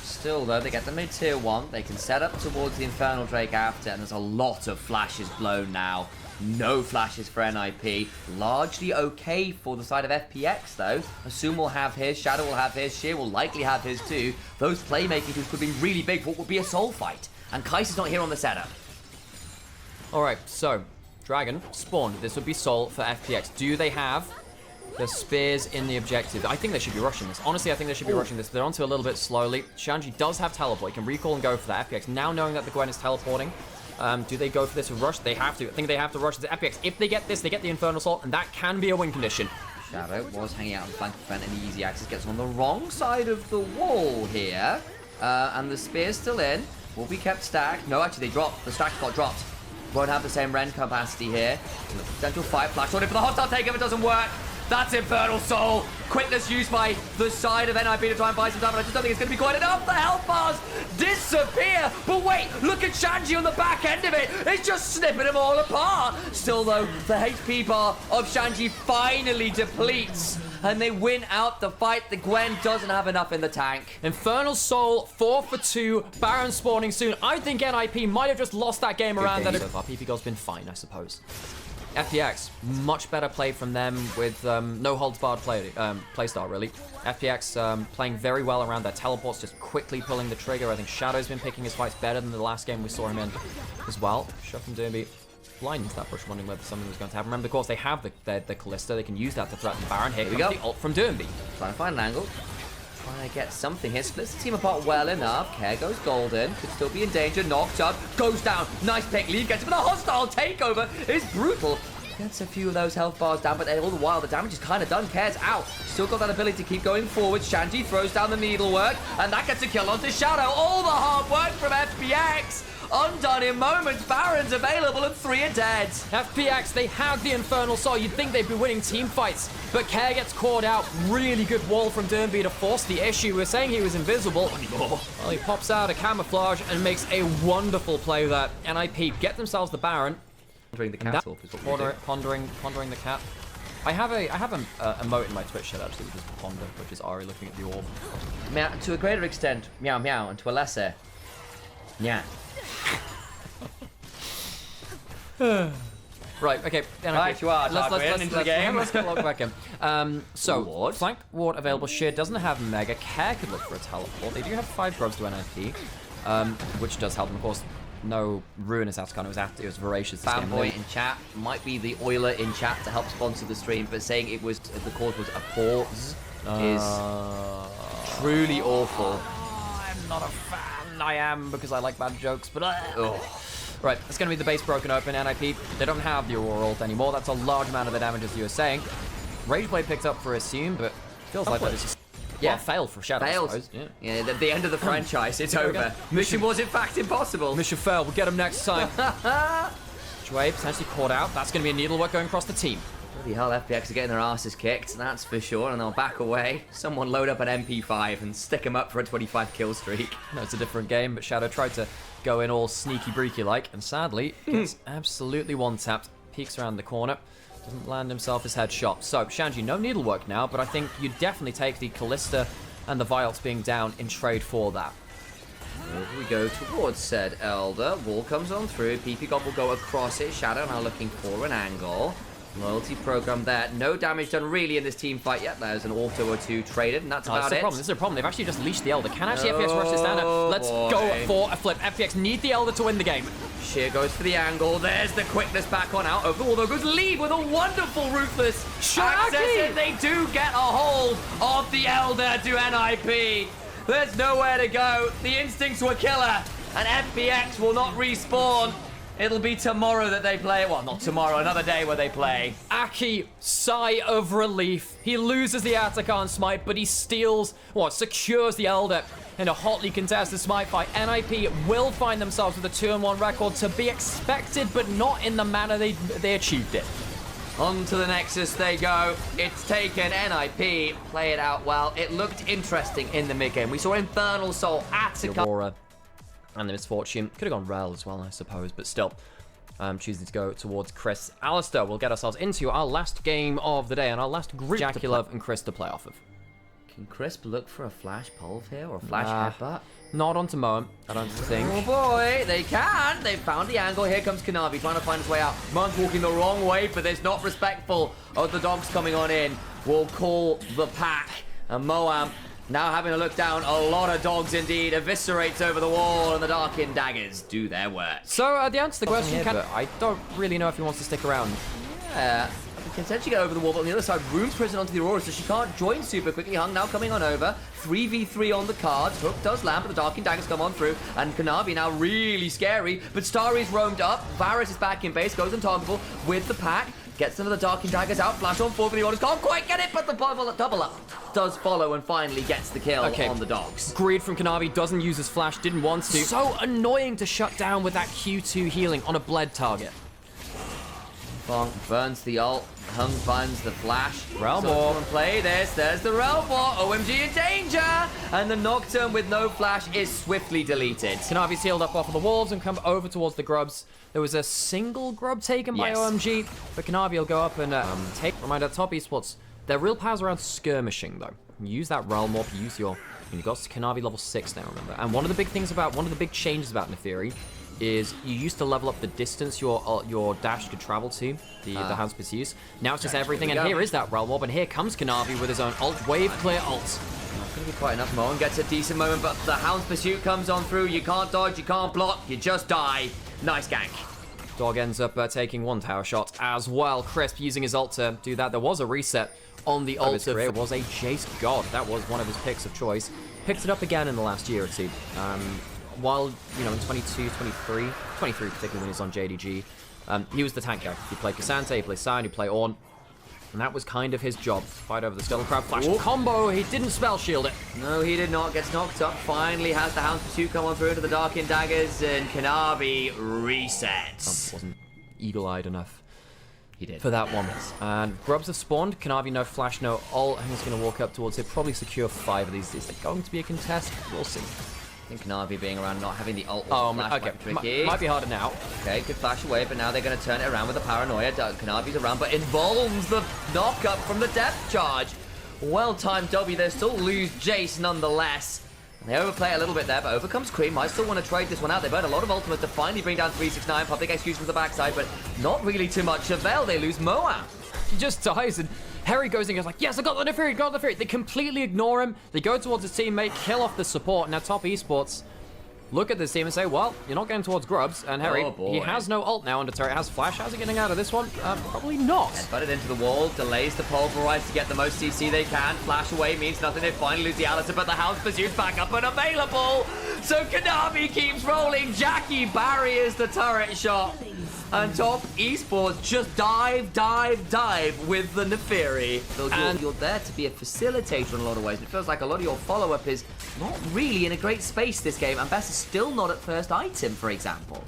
Still, though, they get the mid-tier 1. They can set up towards the Infernal Drake after, and there's a lot of flashes blown now. No flashes for NIP. Largely okay for the side of FPX, though. Assume will have his, Shadow will have his, Sheer will likely have his too. Those playmaking tools could be really big for what would be a soul fight. And Kai'Sa's not here on the setup. Alright, so, Dragon spawned. This would be soul for FPX. Do they have the spears in the objective? I think they should be rushing this. Honestly, I think they should be rushing this. They're onto a little bit slowly. Shanji does have teleport. He can recall and go for that. FPX now knowing that the Gwen is teleporting. Do they go for this rush? They have to. I think they have to rush to FPX. If they get this, they get the Infernal Soul, and that can be a win condition. Shadow was hanging out on the flank to prevent any easy access. Gets on the wrong side of the wall here. And the spear's still in. Will be kept stacked. No, actually, they dropped. The stack got dropped. Won't have the same Ren capacity here. Potential fire flash on it for the hostile takeover. It doesn't work. That's Infernal Soul. Quickness used by the side of NIP to try and buy some time, but I just don't think it's going to be quite enough. The health bars disappear. But wait, look at Shanji on the back end of it. It's just snipping them all apart. Still, though, the HP bar of Shanji finally depletes. And they win out the fight. The Gwen doesn't have enough in the tank. Infernal Soul, 4 for 2. Baron spawning soon. I think NIP might have just lost that game around. So far, PP Gold's been fine, I suppose. FPX, much better play from them with no holds barred playstyle, really. FPX playing very well around their teleports, just quickly pulling the trigger. I think Shadow's been picking his fights better than the last game we saw him in as well. Shuck and Derby blind into that bush, wondering whether something was going to happen. Remember, of course, they have the Callista. They can use that to threaten the Baron. Here we go. The ult from Derby. Trying to find an angle. Trying to get something here. Splits the team apart well enough. Care goes golden. Could still be in danger. Knocked up. Goes down. Nice pick. Leave gets it. But the hostile takeover is brutal. Gets a few of those health bars down, but all the while the damage is kind of done. Care's out. Still got that ability to keep going forward. Shanji throws down the needlework, and that gets a kill onto Shadow. All the hard work from FPX. Undone in moments. Baron's available and 3 are dead. FPX, they have the Infernal Soul. You'd think they'd be winning team fights, but Care gets caught out. Really good wall from Dernby to force the issue. We're saying he was invisible. Well, he pops out a camouflage and makes a wonderful play there. NIP get themselves the Baron. Pondering the cat. Pondering the cat. I have a emote in my Twitch chat actually, which is ponder, which is Ari looking at the orb. Meow, to a greater extent, meow meow, and to a lesser, yeah. Right, okay. Right, you are. Let's get logged back in. So, Ward. flank ward available. Sheer doesn't have Mega. Care could look for a teleport. They do have 5 grubs to NIP, which does help them, of course. No ruinous outcome. It was voracious. Fanboy in chat might be the Euler in chat to help sponsor the stream, but saying it was the cause was a pause is truly awful. I'm not a fan. I am because I like bad jokes, but right, it's going to be the base broken open. NIP, they don't have the Aurora ult anymore. That's a large amount of the damage, as you were saying. Rageblade picked up for Assume, but feels like that is just failed for Shadow. Failed. I suppose. Yeah, at the end of the franchise, it's over. Mission was in fact impossible. Mission failed. We'll get him next time. Jway potentially caught out. That's going to be a needlework going across the team. Bloody hell, FPX are getting their asses kicked, that's for sure, and they'll back away. Someone load up an MP5 and stick him up for a 25 kill streak. No, it's a different game, but Shadow tried to go in all sneaky breaky like, and sadly gets absolutely one-tapped. Peeks around the corner. Doesn't land himself his headshot. So, Shanji, no needlework now, but I think you definitely take the Callista and the Viols being down in trade for that. Over we go towards said Elder. Wall comes on through. PP God will go across it. Shadow now looking for an angle. Loyalty program there. No damage done really in this team fight yet. There's an auto or 2 traded, and that's about it. This is a problem. They've actually just leashed the Elder. Can actually FPX rush this down? Let's go for a flip. FPX need the Elder to win the game. Sheer goes for the angle. There's the quickness back on out over the wall, though. Goes lead with a wonderful ruthless access, and they do get a hold of the Elder to NIP. There's nowhere to go. The instincts were killer, and FPX will not respawn. It'll be tomorrow that they play. Well, not tomorrow, another day where they play. Aki, sigh of relief. He loses the Atakan smite, but he steals, secures the Elder in a hotly contested smite fight. NIP will find themselves with a 2-1 record to be expected, but not in the manner they achieved it. On to the Nexus they go. It's taken. NIP play it out well. It looked interesting in the mid-game. We saw Infernal Soul, Atakan. Aurora and the Misfortune. Could have gone Rel as well, I suppose, but still. Choosing to go towards Chris. Alistair will get ourselves into our last game of the day and our last group Jaculov and Chris to play off of. Can Crisp look for a flash pulve here or a flash headbutt? Not onto Moen, I don't think. Oh boy, they can. They found the angle. Here comes Kanavi trying to find his way out. Moen's walking the wrong way, but there's not respectful of the dogs coming on in. We'll call the pack. And Moam now having a look down. A lot of dogs indeed. Eviscerates over the wall, and the Darkin daggers do their work. So the answer to the question, I don't really know if he wants to stick around. Yeah. can essentially get over the wall, but on the other side, Rune's prison onto the Aurora, so she can't join super quickly. Hung now coming on over. 3v3 on the cards. Hook does land, but the Darking Daggers come on through. And Kanavi now really scary. But Starry's roamed up. Varus is back in base, goes untargetable with the pack. Gets some of the Darking Daggers out. Flash on 4 for the orders. Can't quite get it, but the double up does follow and finally gets the kill on the dogs. Greed from Kanavi, doesn't use his flash, didn't want to. So annoying to shut down with that Q2 healing on a bled target. Bonk burns the ult. Hung finds the flash. Realm So War. come and play this. There's the Realm War. OMG in danger. And the Nocturne with no flash is swiftly deleted. Kanavi's healed up off of the walls and come over towards the grubs. There was a single grub taken by OMG, but Kanavi will go up and take. Reminder, top esports, their real power's around skirmishing though. Use that Realm Warp, use your. You've got Kanavi level 6 now, remember. And one of the big changes about Neferi is you used to level up the distance your dash could travel to, the Hound's Pursues. Now it's just everything, and here is that Realm Warp, and here comes Kanavi with his own ult, wave clear ult. Not going to be quite enough. Moen gets a decent moment, but the Hound's Pursuit comes on through. You can't dodge, you can't block, you just die. Nice gank. Dog ends up taking one tower shot as well. Crisp using his ult to do that. There was a reset on the ult. It was a Jace God. That was one of his picks of choice. Picked it up again in the last year or two. While, you know, in 22, 23 particularly when he was on JDG, he was the tank guy. He played Cassandra, he played Sion, he played Ornn. And that was kind of his job. Fight over the Scuttle Crab, flash combo, he didn't spell shield it. No, he did not. Gets knocked up. Finally has the Hound's Pursuit come on through into the Darkin Daggers, and Kanavi resets. Wasn't eagle-eyed enough. He did. For that one. And grubs have spawned. Kanavi no flash, no ult. He's going to walk up towards it. Probably secure 5 of these. Is there going to be a contest? We'll see. I think Kanavi being around, not having the ult or flash okay. tricky. Might be harder now. Okay, good flash away, but now they're going to turn it around with the paranoia. Kanavi's around, but involves the knock-up from the depth charge. Well-timed W. They still lose Jace nonetheless. And they overplay a little bit there, but overcomes Cream. Might still want to trade this one out. They burn a lot of ultimates to finally bring down 369. Public execution from the backside, but not really too much avail. They lose Moab. He just dies, and Harry goes in and goes like, yes, I got the Neferi, got the Neferi. They completely ignore him. They go towards his teammate, kill off the support. Now top esports look at this team and say, well, you're not getting towards grubs. And Harry, he has no ult now under turret, has flash. How's he getting out of this one? Probably not. Butted into the wall, delays the pulverize to get the most CC they can. Flash away means nothing. They finally lose the Alistair, but the Hound's Pursuit back up and available. So Kanavi keeps rolling. Jackie barriers the turret shot. And top esports just dive with the Neferi. You're there to be a facilitator in a lot of ways. It feels like a lot of your follow-up is not really in a great space this game, and Bess is still not at first item, for example.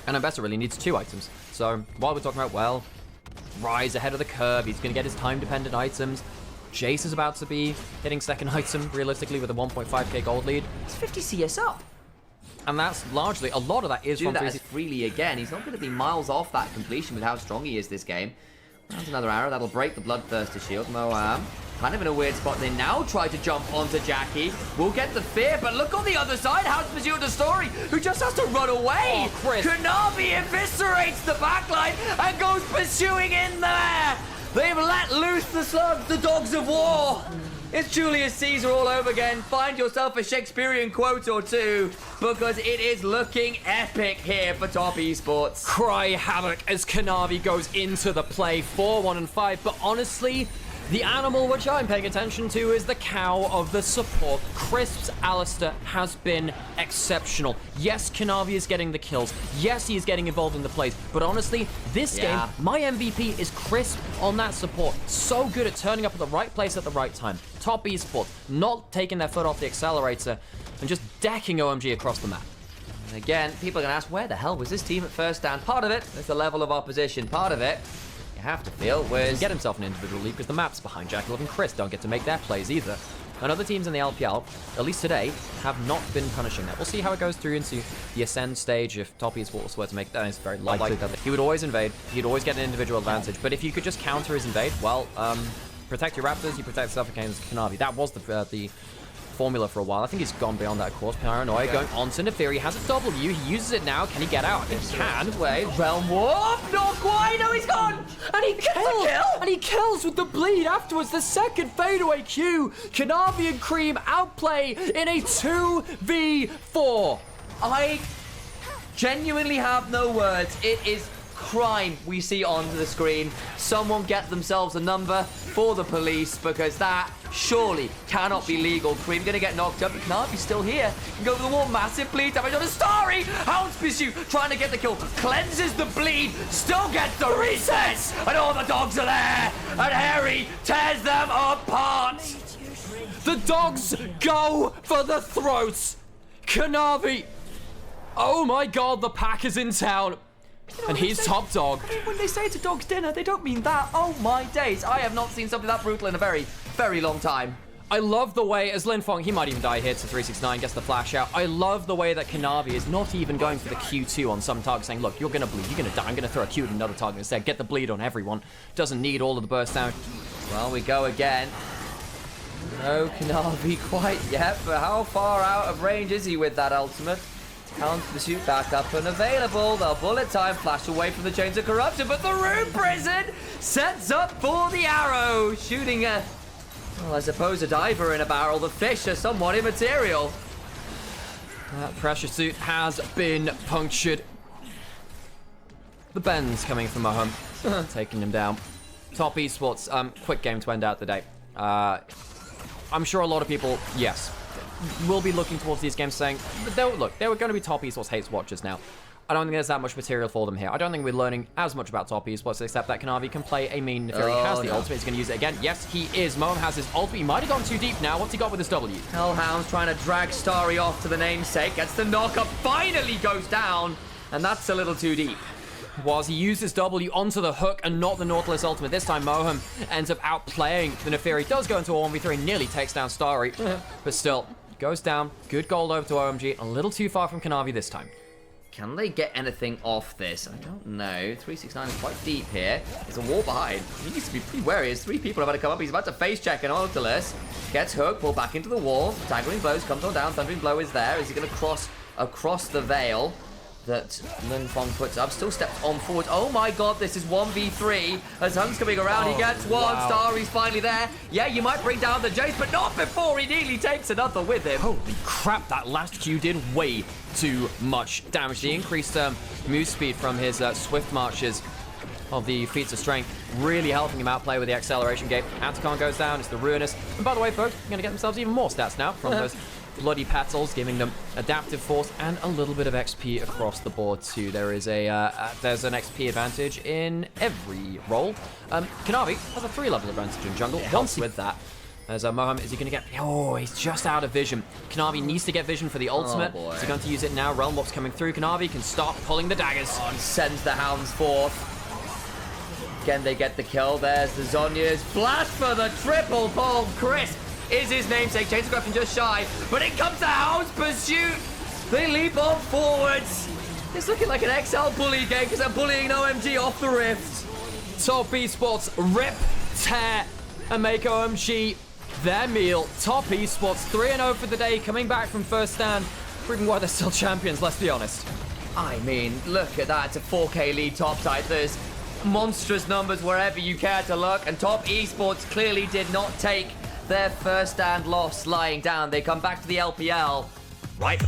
And Ambessa really needs 2 items. So while we're talking about, well, Rise ahead of the curve, he's going to get his time-dependent items. Jace is about to be hitting second item, realistically, with a 1.5k gold lead. It's 50 CS up. And that's largely, a lot of that is Do from that as freely again. He's not going to be miles off that completion with how strong he is this game. That's another arrow. That'll break the Bloodthirster shield. Moab kind of in a weird spot. They now try to jump onto Jackie. We'll get the fear, but look on the other side. Hound's Pursuit of Story, who just has to run away. Kanavi eviscerates the backline and goes pursuing in there. They've let loose the slugs, the dogs of war. It's Julius Caesar all over again. Find yourself a Shakespearean quote or two, because it is looking epic here for top esports. Cry havoc as Kanavi goes into the play 4-1 and 5, but honestly, the animal which I'm paying attention to is the cow of the support. Crisp's Alistair has been exceptional. Yes, Kanavi is getting the kills. Yes, he is getting involved in the plays. But honestly, this game, my MVP is Crisp on that support. So good at turning up at the right place at the right time. Top esports, not taking their foot off the accelerator and just decking OMG across the map. And again, people are going to ask, where the hell was this team at first stand? Part of it is the level of opposition. Part of it, you have to feel, was... Get himself an individual lead because the maps behind Jackal and Chris don't get to make their plays either. And other teams in the LPL, at least today, have not been punishing that. We'll see how it goes through into the Ascend stage if Top Esports were to make that. It's very likely that he would always invade. He'd always get an individual advantage. But if you could just counter his invade, well, protect your Raptors, you protect stuff against Kanavi. That was the formula for a while. I think he's gone beyond that, of course. Paranoia going on to Neferi, has a W. He uses it now. Can he get out? He can. Way. Realm Warp. Not quite. No, he's gone. And he kills. And he kills with the bleed afterwards. The second fadeaway Q. Kanavi and Cream outplay in a 2v4. I genuinely have no words. It is crime we see on the screen. Someone get themselves a number for the police, because that surely cannot be legal. Cream gonna get knocked up, but Knavi's still here. Can go for the wall, massive bleed damage on a Starry. Hound's Pursuit trying to get the kill, cleanses the bleed, still gets the resets, and all the dogs are there, and Harry tears them apart. The dogs go for the throats. Knavi. Oh my god, the pack is in town. And he's top dog. When they say it's a dog's dinner, they don't mean that. Oh my days. I have not seen something that brutal in a very, very long time. I love the way, as Linfeng, he might even die here to 369, gets the flash out. I love the way that Knavi is not even going for the Q2 on some targets, saying, look, you're going to bleed, you're going to die, I'm going to throw a Q at another target instead. Get the bleed on everyone. Doesn't need all of the burst down. Well, we go again. No Knavi quite yet, but how far out of range is he with that ultimate? Hound's Pursuit back up and available. The bullet time flash away from the chains of corruption, but the Rune Prison sets up for the arrow, shooting a, well, I suppose a diver in a barrel. The fish are somewhat immaterial. That pressure suit has been punctured. The bends coming from Moham, taking him down. Top Esports, quick game to end out the day. I'm sure a lot of people, yes, will be looking towards these games saying, look, they were going to be Top Esports hates watchers now. I don't think there's that much material for them here. I don't think we're learning as much about Top Esports, except that Knavi can play a mean Neferi. He has the ultimate. He's going to use it again. Yes, he is. Moham has his ultimate. He might have gone too deep now. What's he got with his W? Hellhound's trying to drag Starry off to the namesake. Gets the knock-up. Finally goes down. And that's a little too deep. Was he used his W onto the hook and not the Nautilus ultimate. This time Moham ends up outplaying the Neferi. Does go into a 1v3, nearly takes down Starry, but still goes down. Good gold over to OMG. A little too far from Knavi this time. Can they get anything off this? I don't know. 369 is quite deep here. There's a wall behind. He needs to be pretty wary. There's three people about to come up. He's about to face check an Nautilus. Gets hooked, pulled back into the wall. Staggering blows, comes on down. Thundering blow is there. Is he going to cross across the veil that Linfeng puts up? Still steps on forward. Oh my god, this is 1v3. As Hung's coming around, he gets one. Wow. Starry's finally there. Yeah, you might bring down the Jace, but not before he nearly takes another with him. Holy crap, that last Q did way too much damage. The increased move speed from his swift marches of the feats of strength really helping him outplay with the acceleration gate. Anticon goes down, it's the Ruinous. And by the way, folks, they're going to get themselves even more stats now from those bloody petals, giving them adaptive force and a little bit of XP across the board too. There is there's an XP advantage in every role. Knavi has a 3-level advantage in jungle. Helps with that. As Moham, is he going to get... Oh, he's just out of vision. Knavi needs to get vision for the ultimate. Oh, is he going to use it now? Realm Warp's coming through. Knavi can start pulling the daggers. And sends the hounds forth. Again, they get the kill. There's the Zhonya's. Blast for the triple pull. Crisp is his namesake. Chains of Corruption just shy. But in comes the Hound's Pursuit. They leap on forwards. It's looking like an XL bully game because they're bullying OMG off the rift. Top Esports rip, tear, and make OMG their meal. Top Esports 3-0 for the day, coming back from first stand, proving why they're still champions, let's be honest. I mean, look at that. It's a 4K lead top side. There's monstrous numbers wherever you care to look. And Top Esports clearly did not take their first stand loss lying down. They come back to the LPL right